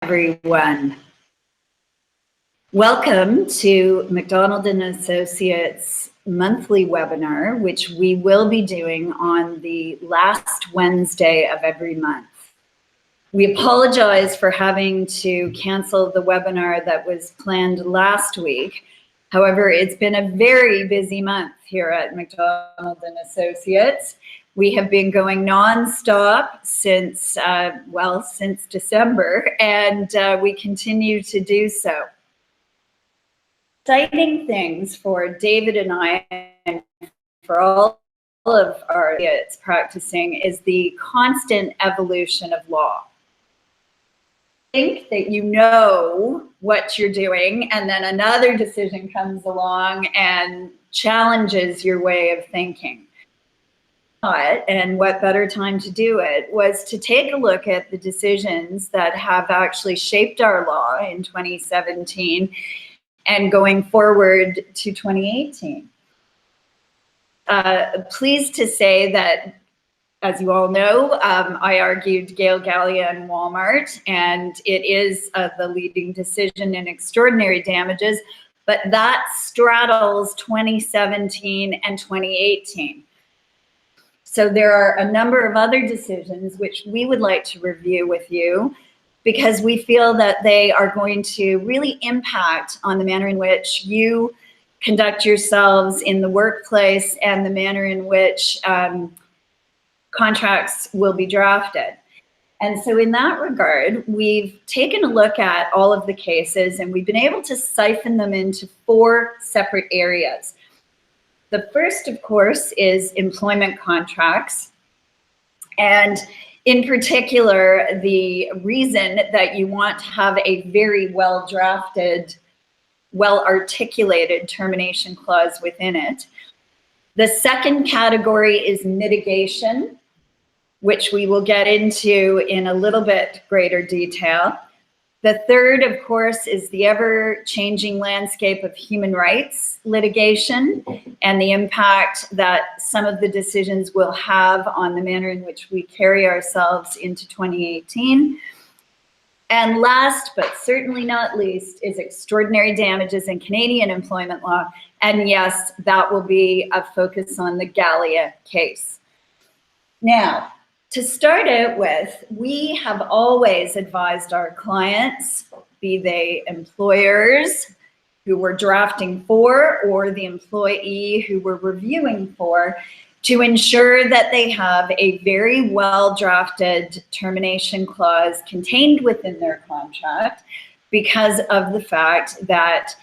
Everyone. Welcome to MacDonald & Associates monthly webinar, which we will be doing on the last Wednesday of every month. We apologize for having to cancel the webinar that was planned last week. However, it's been a very busy month here at MacDonald & Associates. We have been going nonstop since, since December, and we continue to do so. Exciting things for David and I, and for all of our associates practicing, is the constant evolution of law. Think that you know what you're doing, and then another decision comes along and challenges your way of thinking. And what better time to do it was to take a look at the decisions that have actually shaped our law in 2017 and going forward to 2018. Pleased to say that, as you all know, I argued Galea and Wal-Mart, and it is the leading decision in extraordinary damages, but that straddles 2017 and 2018. So there are a number of other decisions which we would like to review with you, because we feel that they are going to really impact on the manner in which you conduct yourselves in the workplace and the manner in which contracts will be drafted. And so in that regard, we've taken a look at all of the cases, and we've been able to siphon them into 4 separate areas. The first, of course, is employment contracts. And in particular, the reason that you want to have a very well-drafted, well-articulated termination clause within it. The second category is mitigation, which we will get into in a little bit greater detail. The third, of course, is the ever-changing landscape of human rights litigation and the impact that some of the decisions will have on the manner in which we carry ourselves into 2018. And last, but certainly not least, is extraordinary damages in Canadian employment law. And yes, that will be a focus on the Galea case. Now, to start out with, we have always advised our clients, be they employers who we're drafting for or the employee who we're reviewing for, to ensure that they have a very well-drafted termination clause contained within their contract, because of the fact that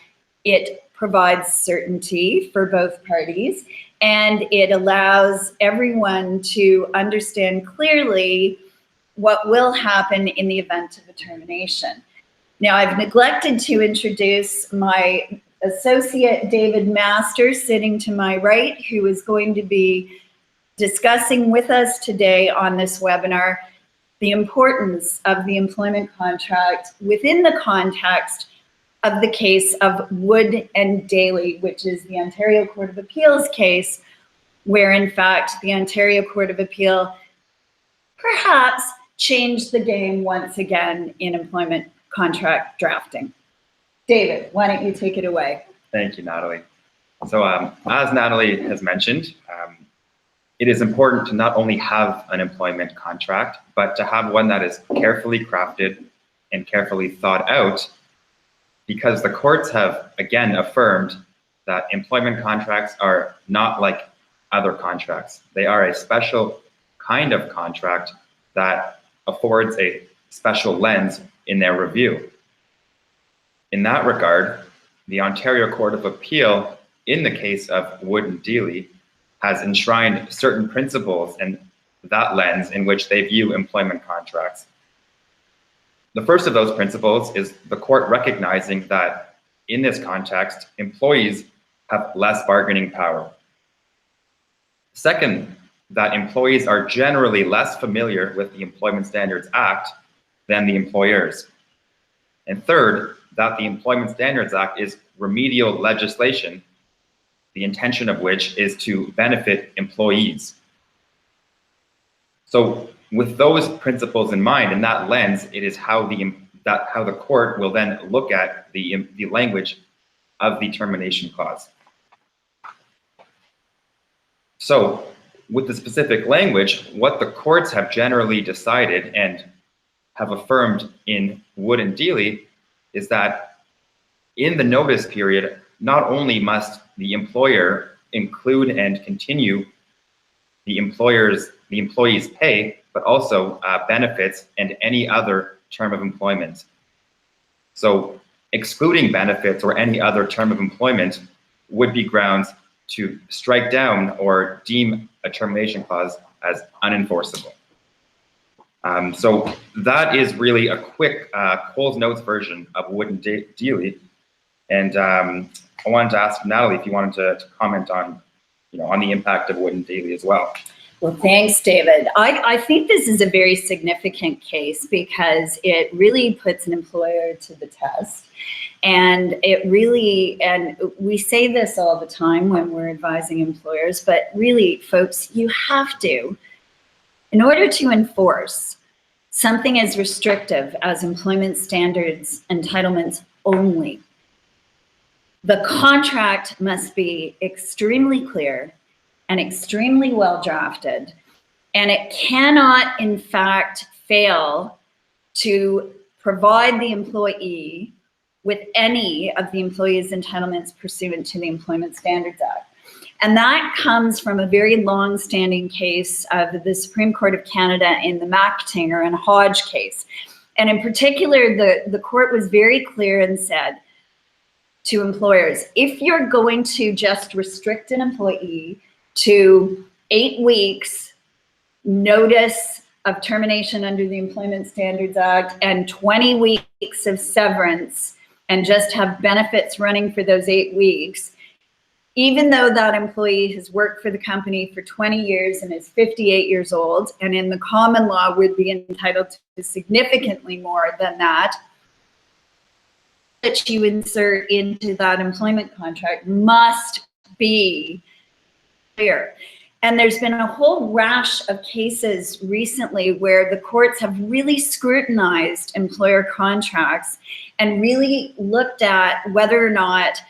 it provides certainty for both parties, and it allows everyone to understand clearly what will happen in the event of a termination. Now, I've neglected to introduce my associate, David Masters, sitting to my right, who is going to be discussing with us today on this webinar the importance of the employment contract within the context of the case of Wood and Deeley, which is the Ontario Court of Appeals case, where in fact the Ontario Court of Appeal perhaps changed the game once again in employment contract drafting. David, why don't you take it away? Thank you, Natalie. So as Natalie has mentioned, it is important to not only have an employment contract, but to have one that is carefully crafted and carefully thought out, because the courts have again affirmed that employment contracts are not like other contracts. They are a special kind of contract that affords a special lens in their review. In that regard, the Ontario Court of Appeal, in the case of Wood and Deeley, has enshrined certain principles in that lens in which they view employment contracts. The first of those principles is the court recognizing that in this context, employees have less bargaining power. Second, that employees are generally less familiar with the Employment Standards Act than the employers. And third, that the Employment Standards Act is remedial legislation, the intention of which is to benefit employees. So with those principles in mind, in that lens, it is how how the court will then look at the language of the termination clause. So with the specific language, what the courts have generally decided and have affirmed in Wood and Deeley is that in the notice period, not only must the employer include and continue the employee's pay, but also benefits and any other term of employment. So excluding benefits or any other term of employment would be grounds to strike down or deem a termination clause as unenforceable. So that is really a quick Coles Notes version of Wood and Deeley. And I wanted to ask Natalie if you wanted to comment on, on the impact of Wood and Deeley as well. Well, thanks, David. I think this is a very significant case because it really puts an employer to the test. And and we say this all the time when we're advising employers, but really, folks, you have to, in order to enforce something as restrictive as employment standards entitlements only, the contract must be extremely clear and extremely well drafted, and it cannot, in fact, fail to provide the employee with any of the employee's entitlements pursuant to the Employment Standards Act. And that comes from a very long-standing case of the Supreme Court of Canada in the MacDonald and Hodge case. And in particular, the court was very clear and said to employers, if you're going to just restrict an employee to 8 weeks notice of termination under the Employment Standards Act and 20 weeks of severance and just have benefits running for those 8 weeks, even though that employee has worked for the company for 20 years and is 58 years old, and in the common law would be entitled to significantly more than that you insert into that employment contract must be clear. And there's been a whole rash of cases recently where the courts have really scrutinized employer contracts and really looked at whether or not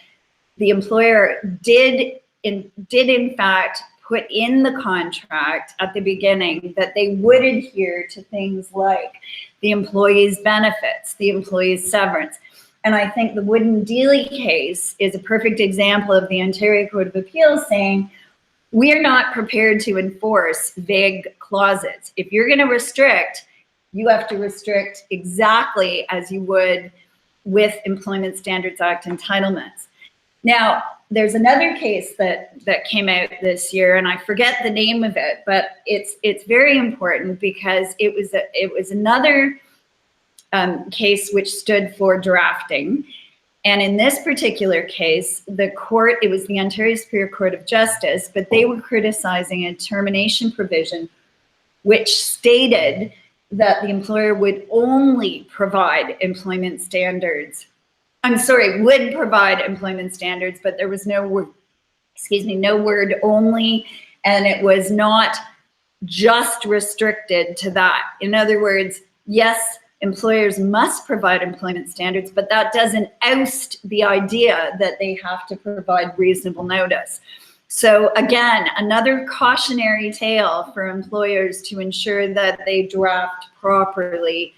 the employer did in fact put in the contract at the beginning that they would adhere to things like the employee's benefits, the employee's severance. And I think the Wood and Deeley case is a perfect example of the Ontario Court of Appeals saying, we are not prepared to enforce vague clauses. If you're going to restrict, you have to restrict exactly as you would with Employment Standards Act entitlements. Now, there's another case that came out this year, and I forget the name of it, but it's very important because it was another case which stood for drafting. And in this particular case, the court, it was the Ontario Superior Court of Justice, but they were criticizing a termination provision which stated that the employer would only provide employment standards. Would provide employment standards, but there was no word, no word only, and it was not just restricted to that. In other words, yes, employers must provide employment standards, but that doesn't oust the idea that they have to provide reasonable notice. So again, another cautionary tale for employers to ensure that they draft properly,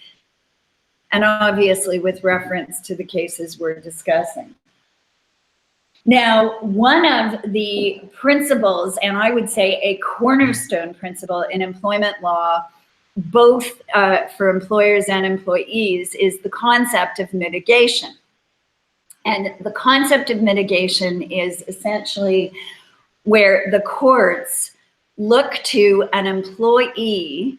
and obviously with reference to the cases we're discussing. Now, one of the principles, and I would say a cornerstone principle in employment law, both for employers and employees, is the concept of mitigation. And the concept of mitigation is essentially where the courts look to an employee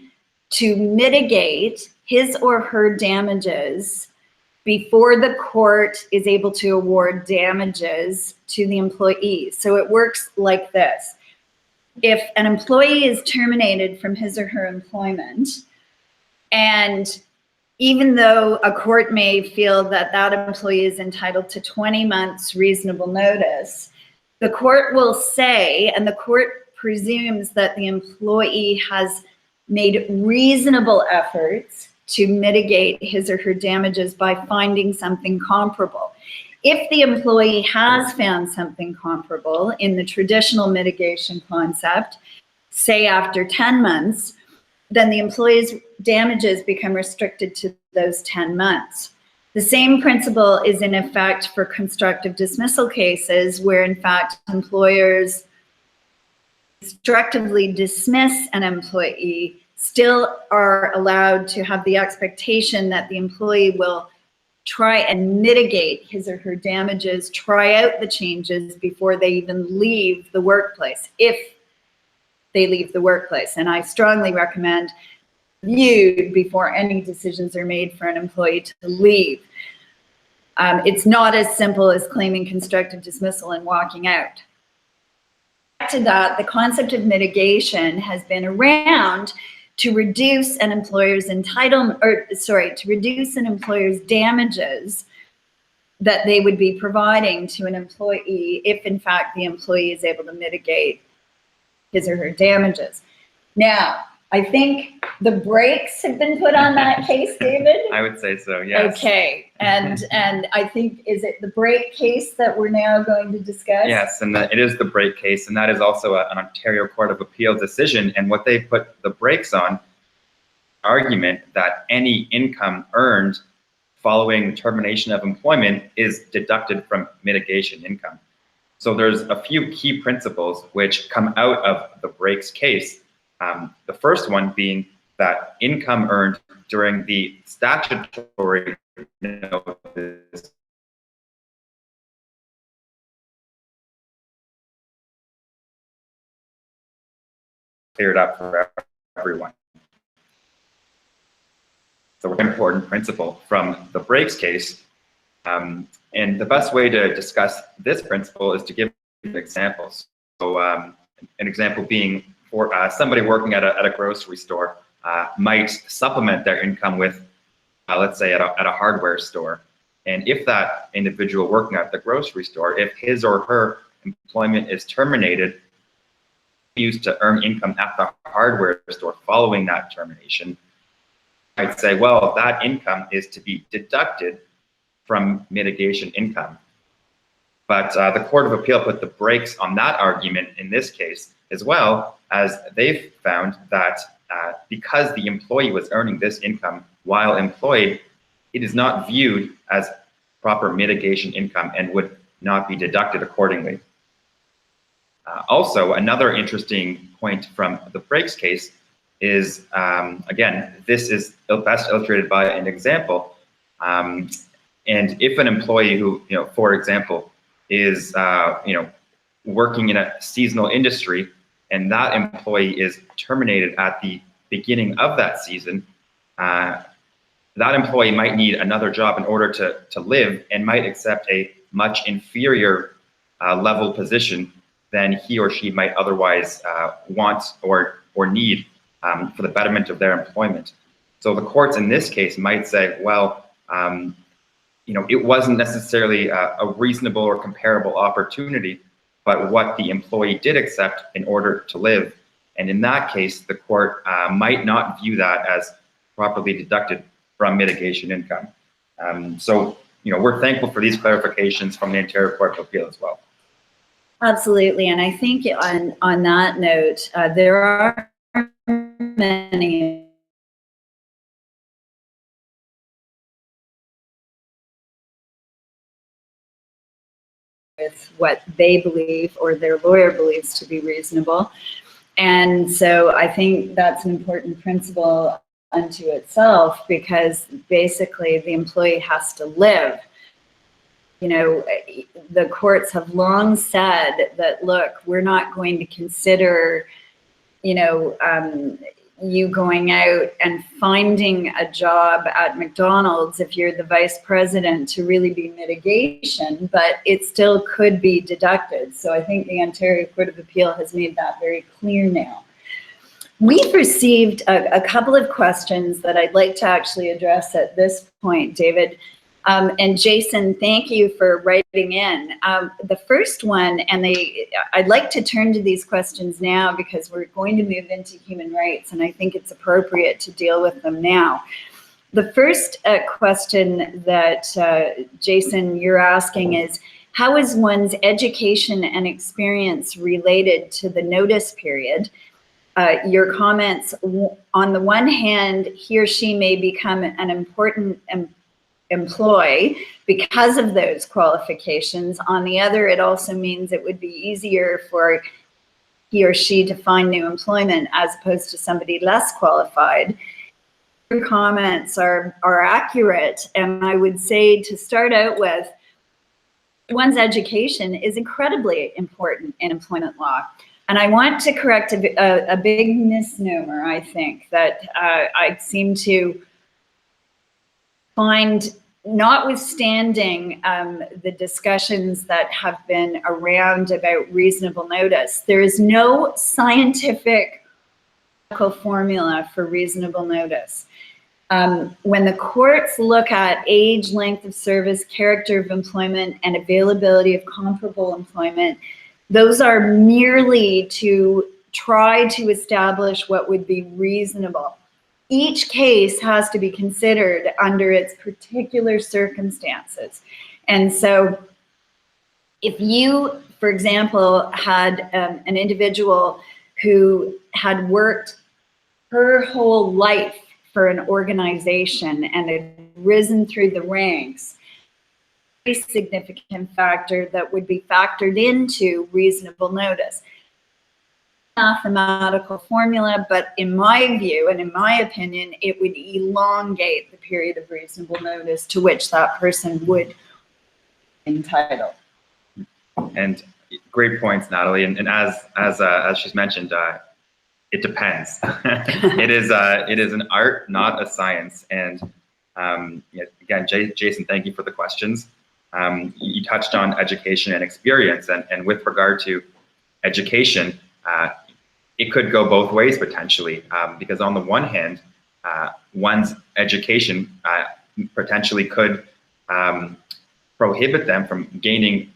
to mitigate his or her damages before the court is able to award damages to the employee. So it works like this. If an employee is terminated from his or her employment, and even though a court may feel that that employee is entitled to 20 months reasonable notice, the court will say, and the court presumes that the employee has made reasonable efforts to mitigate his or her damages by finding something comparable. If the employee has found something comparable in the traditional mitigation concept, say after 10 months, then the employee's damages become restricted to those 10 months. The same principle is in effect for constructive dismissal cases where, in fact, employers constructively dismiss an employee, still are allowed to have the expectation that the employee will try and mitigate his or her damages, try out the changes before they even leave the workplace, if they leave the workplace. And I strongly recommend viewed before any decisions are made for an employee to leave. It's not as simple as claiming constructive dismissal and walking out. Back to that, the concept of mitigation has been around to reduce an employer's to reduce an employer's damages that they would be providing to an employee if, in fact, the employee is able to mitigate his or her damages. Now, I think the brakes have been put on that case, David? I would say so, yes. Okay, and I think, is it the brake case that we're now going to discuss? Yes, and it is the brake case, and that is also an Ontario Court of Appeal decision. And what they put the brakes on, argument that any income earned following termination of employment is deducted from mitigation income. So there's a few key principles which come out of the brakes case. The first one being that income earned during the statutory notice cleared up for everyone. So an important principle from the brakes case. And the best way to discuss this principle is to give examples. So an example being for somebody working at a grocery store might supplement their income with, let's say, at a hardware store. And if that individual working at the grocery store, if his or her employment is terminated, used to earn income at the hardware store following that termination, I'd say, well, that income is to be deducted from mitigation income. But the Court of Appeal put the brakes on that argument in this case, as well as they've found that because the employee was earning this income while employed, it is not viewed as proper mitigation income and would not be deducted accordingly. Also, another interesting point from the brakes case is, again, this is best illustrated by an example. And if an employee who, for example, is, working in a seasonal industry, and that employee is terminated at the beginning of that season, that employee might need another job in order to live and might accept a much inferior level position than he or she might otherwise want or need for the betterment of their employment. So the courts in this case might say, well, it wasn't necessarily a reasonable or comparable opportunity, but what the employee did accept in order to live. And in that case, the court might not view that as properly deducted from mitigation income. So, we're thankful for these clarifications from the Ontario Court of Appeal as well. Absolutely, and I think on that note, there are many with what they believe or their lawyer believes to be reasonable. And so I think that's an important principle unto itself, because basically the employee has to live. The courts have long said that, look, we're not going to consider, you going out and finding a job at MacDonald's if you're the vice president to really be mitigation, but it still could be deducted. So I think the Ontario Court of Appeal has made that very clear now. We've received a couple of questions that I'd like to actually address at this point, David. And Jason, thank you for writing in. The first one, and I'd like to turn to these questions now because we're going to move into human rights, and I think it's appropriate to deal with them now. The first question that, Jason, you're asking is, how is one's education and experience related to the notice period? Your comments, on the one hand, he or she may become an important employee because of those qualifications. On the other, it also means it would be easier for he or she to find new employment as opposed to somebody less qualified. Your comments are accurate, and I would say, to start out with, one's education is incredibly important in employment law. And I want to correct a big misnomer, I think, that I seem to find, notwithstanding the discussions that have been around about reasonable notice. There is no scientific formula for reasonable notice. When the courts look at age, length of service, character of employment, and availability of comparable employment, those are merely to try to establish what would be reasonable. Each case has to be considered under its particular circumstances. And so if you, for example, had an individual who had worked her whole life for an organization and had risen through the ranks, a significant factor that would be factored into reasonable notice. Mathematical formula, but in my view and in my opinion, it would elongate the period of reasonable notice to which that person would be entitled. And great points, Natalie. And as she's mentioned, it depends. It is an art, not a science. And again, Jason, thank you for the questions. You touched on education and experience, and with regard to education, it could go both ways potentially, because on the one hand, one's education potentially could prohibit them from gaining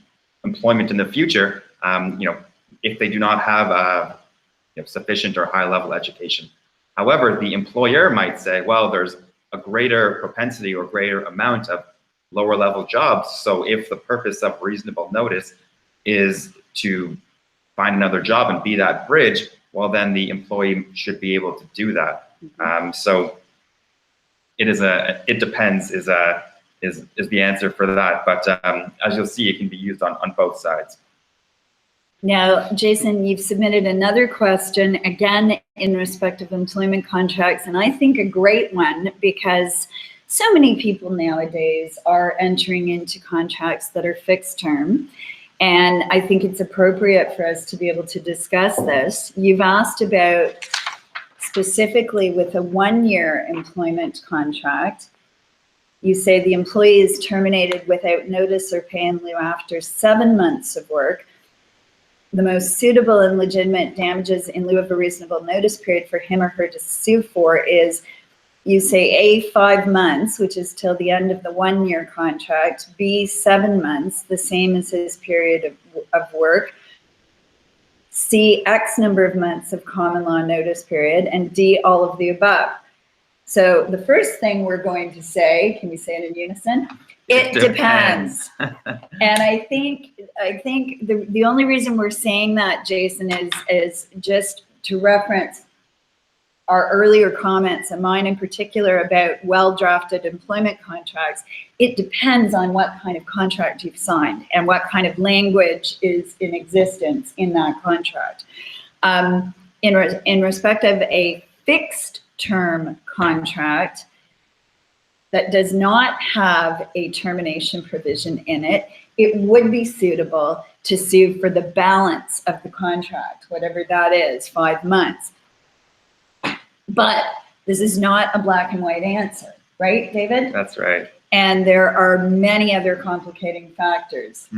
employment in the future, if they do not have sufficient or high level education. However, the employer might say, well, there's a greater propensity or greater amount of lower level jobs. So if the purpose of reasonable notice is to find another job and be that bridge, well, then the employee should be able to do that. So it depends is the answer for that. But as you'll see, it can be used on both sides. Now, Jason, you've submitted another question, again, in respect of employment contracts, and I think a great one, because so many people nowadays are entering into contracts that are fixed term, and I think it's appropriate for us to be able to discuss this. You've asked about, specifically with a 1-year employment contract, you say the employee is terminated without notice or pay in lieu after 7 months of work. The most suitable and legitimate damages in lieu of a reasonable notice period for him or her to sue for is, you say, A, 5 months, which is till the end of the 1-year contract, B, 7 months, the same as his period of work, C, X number of months of common law notice period, and D, all of the above. So the first thing we're going to say, can we say it in unison? It depends. And I think the only reason we're saying that, Jason, is just to reference our earlier comments, and mine in particular, about well-drafted employment contracts. It depends on what kind of contract you've signed and what kind of language is in existence in that contract. In respect of a fixed term contract that does not have a termination provision in it, it would be suitable to sue for the balance of the contract, whatever that is, 5 months. But this is not a black and white answer, right, David? That's right. And there are many other complicating factors.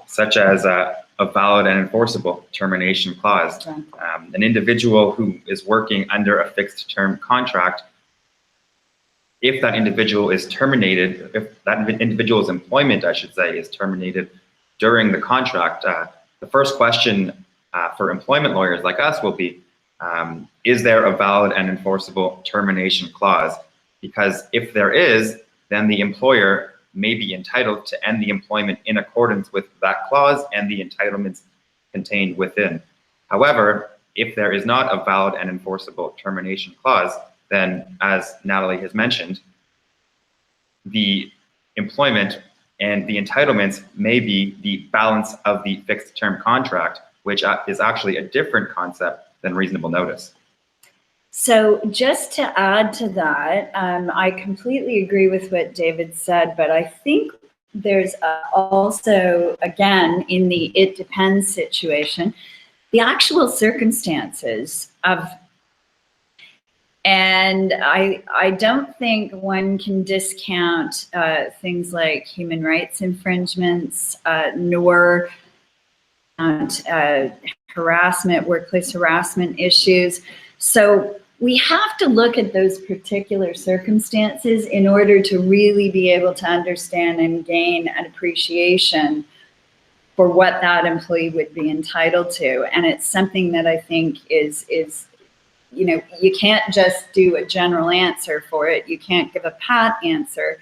Such as a valid and enforceable termination clause. An individual who is working under a fixed term contract, if that individual is terminated, if that individual's employment, I should say, is terminated during the contract, the first question for employment lawyers like us will be, is there a valid and enforceable termination clause? because if there is, then the employer may be entitled to end the employment in accordance with that clause and the entitlements contained within. However, if there is not a valid and enforceable termination clause, then, as Natalie has mentioned, the employment and the entitlements may be the balance of the fixed term contract, which is actually a different concept than reasonable notice. So just to add to that, I completely agree with what David said, but I think there's also, again, in the it depends situation, the actual circumstances of, and I don't think one can discount things like human rights infringements, nor harassment, workplace harassment issues. So we have to look at those particular circumstances in order to really be able to understand and gain an appreciation for what that employee would be entitled to. And it's something that I think is you know, you can't just do a general answer for it. You can't give a pat answer.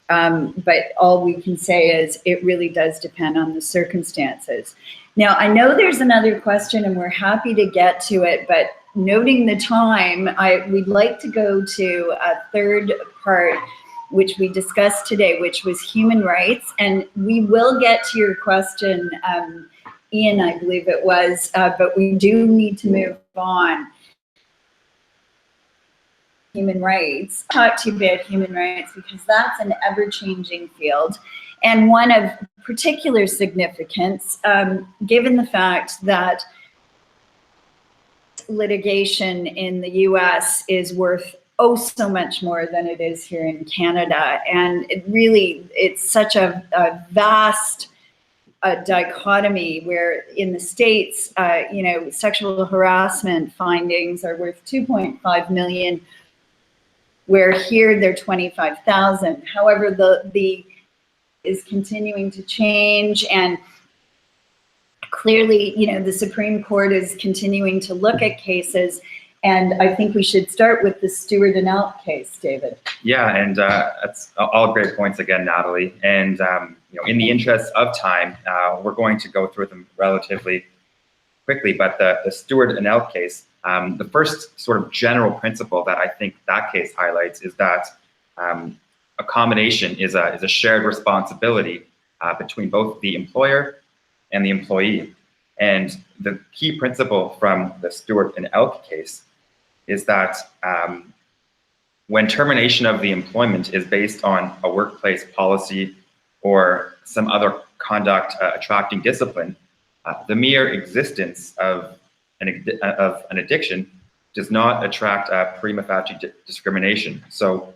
But all we can say is it really does depend on the circumstances. Now, I know there's another question and we're happy to get to it, but noting the time, we'd like to go to a third part, which we discussed today, which was human rights. And we will get to your question, Ian, I believe it was, but we do need to move on. Human rights, talk to you about human rights because that's an ever-changing field and one of particular significance, given the fact that litigation in the US is worth so much more than it is here in Canada. And it's such a vast dichotomy where in the States, you know, sexual harassment findings are worth 2.5 million, where here they're 25,000. However, the is continuing to change, and clearly, you know, the Supreme Court is continuing to look at cases, and I think we should start with the Stewart and Elk case, David. Yeah, and that's all great points again, Natalie. And you know, in the interest of time, we're going to go through them relatively quickly. But the Stewart and Elk case, the first sort of general principle that I think that case highlights is that accommodation is a shared responsibility between both the employer and the employee. And the key principle from the Stewart and Elk case is that when termination of the employment is based on a workplace policy or some other conduct attracting discipline, the mere existence of an addiction does not attract prima facie discrimination. So,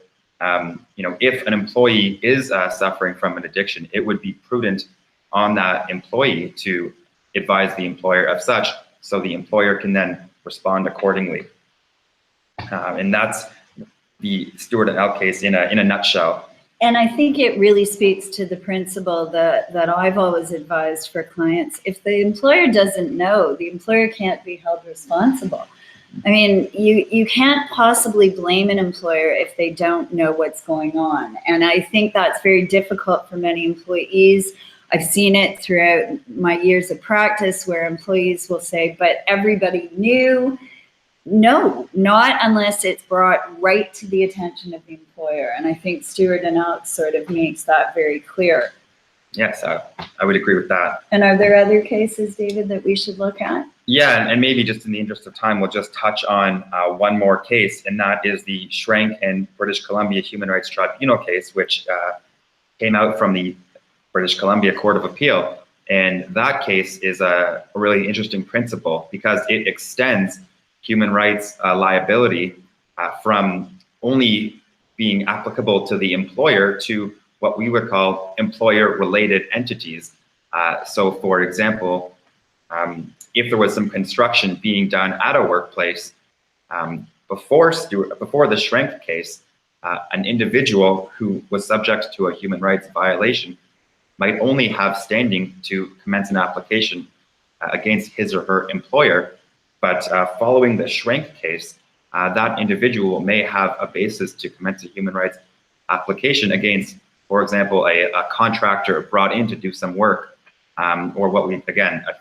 you know, if an employee is suffering from an addiction, it would be prudent on that employee to advise the employer of such, so the employer can then respond accordingly. And that's the Stewart and Elk case in a nutshell. And I think it really speaks to the principle that I've always advised for clients. If the employer doesn't know, the employer can't be held responsible. I mean, you can't possibly blame an employer if they don't know what's going on. And I think that's very difficult for many employees. I've seen it throughout my years of practice where employees will say, but everybody knew. No, not unless it's brought right to the attention of the employer. And I think Stewart and Elk sort of makes that very clear. Yes, I would agree with that. And are there other cases, David, that we should look at? Yeah, and maybe just in the interest of time, we'll just touch on one more case, and that is the Schrank and British Columbia Human Rights Tribunal case, which came out from the British Columbia Court of Appeal. And that case is a really interesting principle because it extends human rights liability from only being applicable to the employer to what we would call employer-related entities. So, for example, if there was some construction being done at a workplace before the Schrank case, an individual who was subject to a human rights violation might only have standing to commence an application against his or her employer. But following the Schrank case, that individual may have a basis to commence a human rights application against, for example, a contractor brought in to do some work, or what we, again, a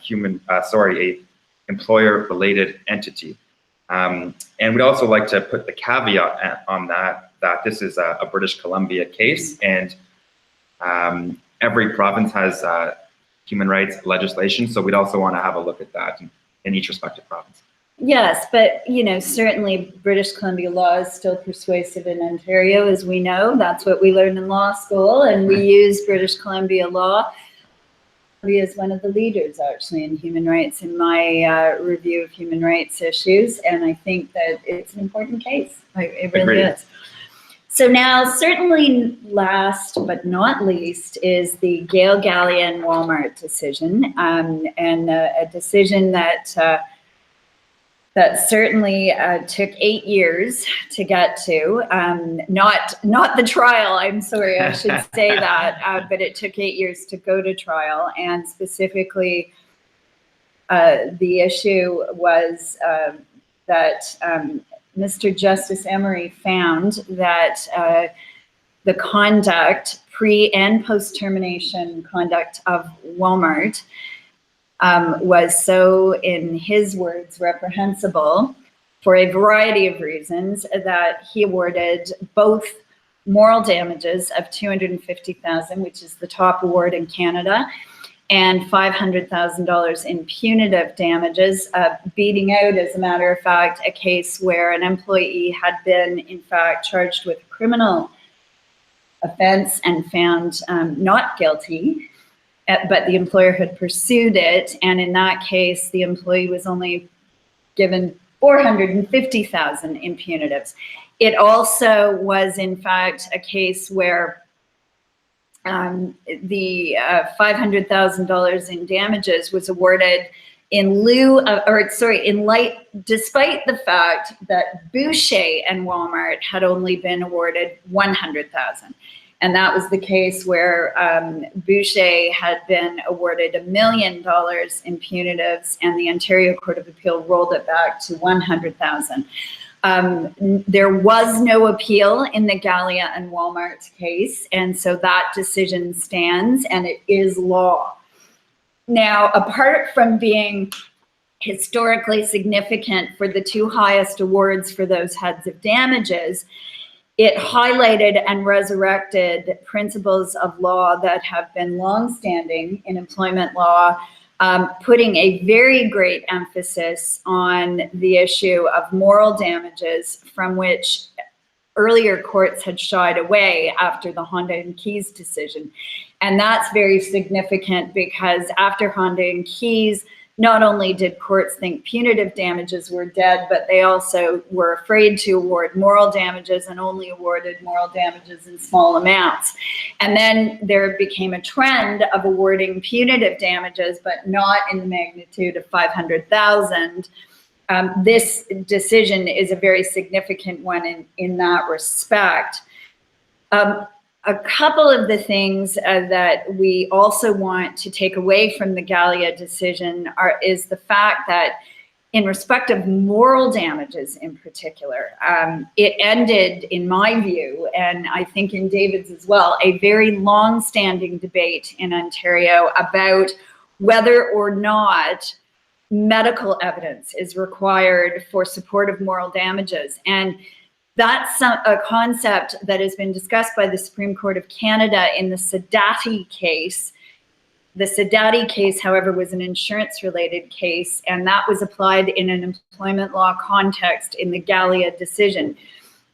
employer-related entity. And we'd also like to put the caveat on that this is a British Columbia case, and every province has human rights legislation, so we'd also want to have a look at that in each respective province. Yes, but certainly British Columbia law is still persuasive in Ontario, as we know. That's what we learned in law school, and we use British Columbia law. Columbia is one of the leaders, actually, in human rights in my review of human rights issues, and I think that it's an important case. It really is. So now, certainly last but not least is the Galea and Wal-Mart decision, and a decision that certainly took 8 years to get to. Not the trial, I'm sorry, I should say that, but it took 8 years to go to trial, and specifically the issue was that Mr. Justice Emery found that the conduct, pre and post-termination conduct of Wal-Mart was so, in his words, reprehensible for a variety of reasons that he awarded both moral damages of $250,000, which is the top award in Canada, and $500,000 in punitive damages, beating out, as a matter of fact, a case where an employee had been, in fact, charged with a criminal offense and found not guilty, but the employer had pursued it, and in that case, the employee was only given $450,000 in punitives. It also was, in fact, a case where the $500,000 in damages was awarded in lieu of, despite the fact that Boucher and Wal-Mart had only been awarded $100,000. And that was the case where Boucher had been awarded $1 million in punitives, and the Ontario Court of Appeal rolled it back to $100,000. There was no appeal in the Galea and Wal-Mart case, and so that decision stands, and it is law. Now, apart from being historically significant for the two highest awards for those heads of damages, it highlighted and resurrected principles of law that have been longstanding in employment law, putting a very great emphasis on the issue of moral damages, from which earlier courts had shied away after the Honda and Keys decision. And that's very significant because after Honda and Keys, not only did courts think punitive damages were dead, but they also were afraid to award moral damages and only awarded moral damages in small amounts. And then there became a trend of awarding punitive damages, but not in the magnitude of $500,000. This decision is a very significant one in that respect. A couple of the things that we also want to take away from the Galea decision is the fact that in respect of moral damages in particular, it ended, in my view, and I think in David's as well, a very long-standing debate in Ontario about whether or not medical evidence is required for support of moral damages. And that's a concept that has been discussed by the Supreme Court of Canada in the Sedati case. The Sedati case, however, was an insurance-related case, and that was applied in an employment law context in the Galea decision.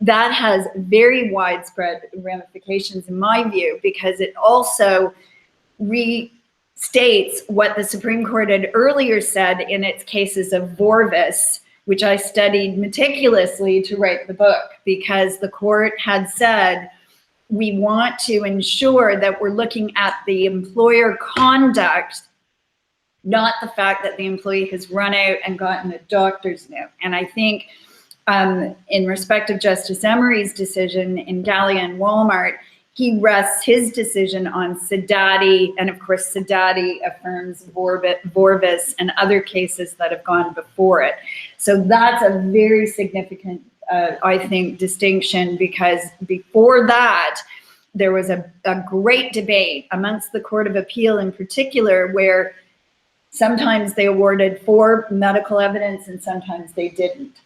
That has very widespread ramifications, in my view, because it also restates what the Supreme Court had earlier said in its cases of Vorvis, which I studied meticulously to write the book, because the court had said, we want to ensure that we're looking at the employer conduct, not the fact that the employee has run out and gotten a doctor's note. And I think in respect of Justice Emery's decision in Galea and Wal-Mart, he rests his decision on Sedati, and of course Sedati affirms Vorvis and other cases that have gone before it. So that's a very significant, I think, distinction, because before that, there was a great debate amongst the Court of Appeal in particular, where sometimes they awarded for medical evidence and sometimes they didn't.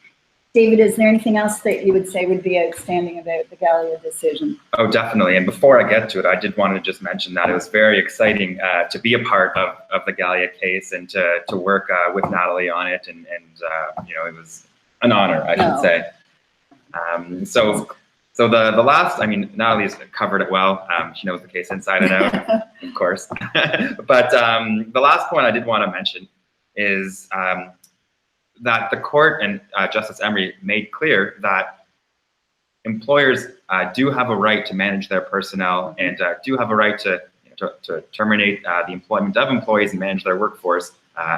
David, is there anything else that you would say would be outstanding about the Galea decision? Oh, definitely. And before I get to it, I did want to just mention that it was very exciting to be a part of the Galea case and to work with Natalie on it. And you know, it was an honor, I should say. So the last, I mean, Natalie's covered it well. She knows the case inside and out, of course. But the last point I did want to mention is that the court and Justice Emery made clear that employers do have a right to manage their personnel and do have a right to terminate the employment of employees and manage their workforce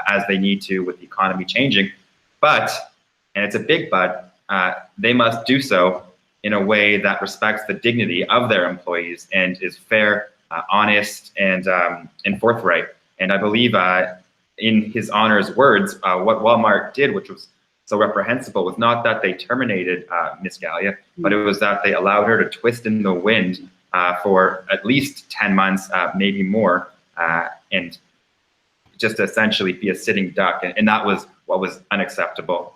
as they need to with the economy changing. But, and it's a big but, they must do so in a way that respects the dignity of their employees and is fair, honest, and forthright. And I believe in his honor's words, what Wal-Mart did, which was so reprehensible, was not that they terminated Miss Galea, but it was that they allowed her to twist in the wind for at least 10 months, maybe more, and just essentially be a sitting duck. And that was what was unacceptable.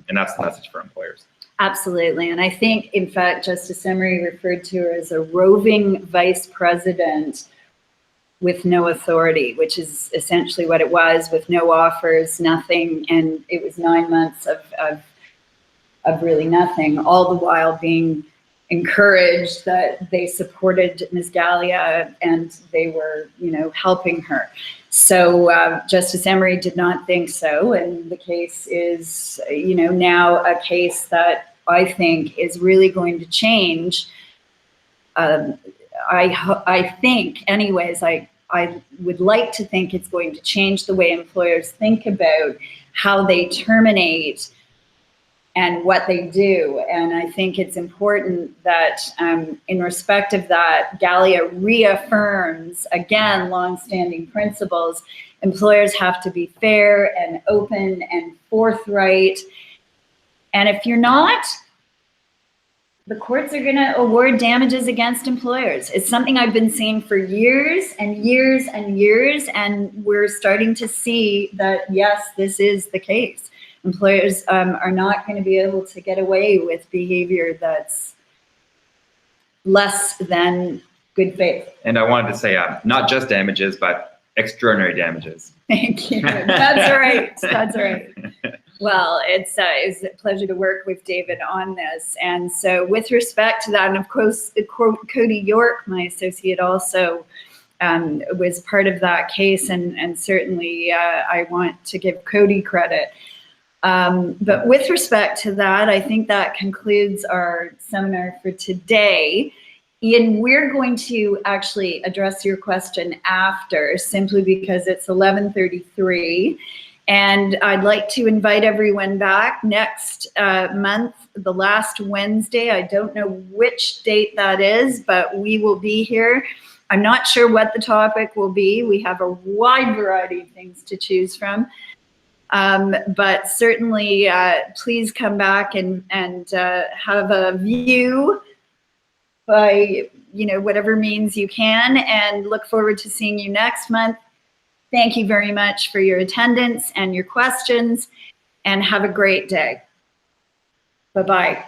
And that's the message for employers. Absolutely. And I think, in fact, Justice Emery referred to her as a roving vice president with no authority, which is essentially what it was, with no offers, nothing. And it was 9 months of really nothing, all the while being encouraged that they supported Ms. Galea and they were, you know, helping her. So Justice Emery did not think so. And the case is, you know, now a case that I think is really going to change. I think, anyways, I would like to think it's going to change the way employers think about how they terminate and what they do. And I think it's important that in respect of that, Galea reaffirms, again, longstanding principles. Employers have to be fair and open and forthright. And if you're not, the courts are going to award damages against employers. It's something I've been seeing for years and years and years, and we're starting to see that, yes, this is the case. Employers are not going to be able to get away with behavior that's less than good faith. And I wanted to say not just damages, but extraordinary damages. Thank you. That's right. That's right. Well, it's a pleasure to work with David on this. And so with respect to that, and of course, Cody York, my associate, also was part of that case. And certainly I want to give Cody credit. But with respect to that, I think that concludes our seminar for today. Ian, we're going to actually address your question after, simply because it's 11:33. And I'd like to invite everyone back next month, the last Wednesday. I don't know which date that is, but we will be here. I'm not sure what the topic will be. We have a wide variety of things to choose from. But certainly, please come back and have a view by, you know, whatever means you can, and look forward to seeing you next month. Thank you very much for your attendance and your questions, and have a great day. Bye-bye.